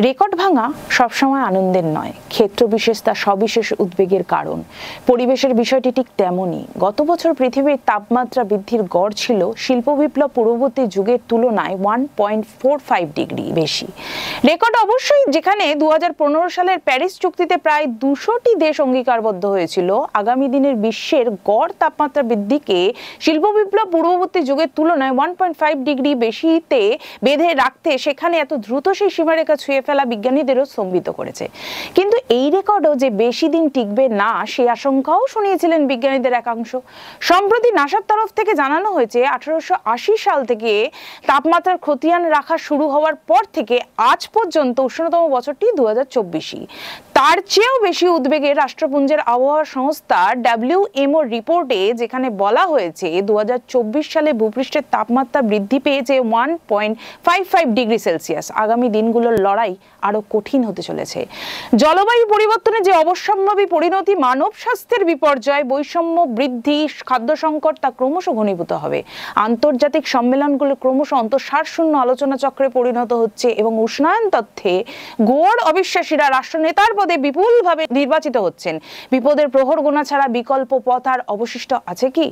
Record ভাঙা সবসময় আনন্দের নয়, ক্ষেত্র বিশেষ তা সবিশেষ উদ্বেগের কারণ। পরিবেশের বিষয়টি ঠিক তেমনই। গত বছর পৃথিবীর তাপমাত্রা বৃদ্ধির গড় ছিল শিল্প বিপ্লব পূর্ববর্তী যুগের তুলনায় 1.45 ডিগ্রি বেশি। রেকর্ড অবশ্যই, যেখানে 2015 সালের প্যারিস চুক্তিতে প্রায় 200টি দেশ অঙ্গীকারবদ্ধ হয়েছিল আগামী দিনের বিশ্বের গড় তাপমাত্রা বৃদ্ধিকে শিল্প বিপ্লব পূর্ববর্তী যুগের তুলনায় 1.5 ডিগ্রি বেশিতে বেঁধে রাখতে, সেখানে এত দ্রুত সেই সীমারেখা ছুঁয়ে ফেলা বিজ্ঞানীদেরও স্তম্ভিত করেছে। কিন্তু এই রেকর্ডও যে বেশি দিন টিকবে না, সেই আশঙ্কাও শুনিয়েছিলেন বিজ্ঞানীদের একাংশ। সম্প্রতি নাসার তরফ থেকে জানানো হয়েছে 1880 সাল থেকে তাপমাত্রার খতিয়ান রাখা শুরু হওয়ার পর থেকে আজ পর্যন্ত উষ্ণতম বছরটি 2024। তার চেয়েও বেশি উদ্বেগের রাষ্ট্রপুঞ্জের আবহাওয়া সংস্থা WMO রিপোর্টে, যেখানে বলা হয়েছে 2024 সালে ভূপৃষ্ঠের তাপমাত্রা বৃদ্ধি পেয়েছে 1.55 ডিগ্রি সেলসিয়াস। আগামী দিনগুলোর লড়াই আরো কঠিন হতে চলেছে। জলবায়ু পরিবর্তনের যে অবশ্যম্ভাবী পরিণতি, মানব স্বাস্থ্যের বিপর্যয়, বৈষম্য বৃদ্ধি, খাদ্য সংকট, তা ক্রমশ ঘনীভূত হবে। আন্তর্জাতিক সম্মেলনগুলো ক্রমশ অন্তঃসারশূন্য আলোচনা চক্রে পরিণত হচ্ছে এবং উষ্ণায়ন তথ্যে ঘোর অবিশ্বাসীরা রাষ্ট্রনেতার পদে বিপুলভাবে নির্বাচিত হচ্ছেন। বিপদের প্রহর গোনা ছাড়া বিকল্প পথ আর অবশিষ্ট আছে কি?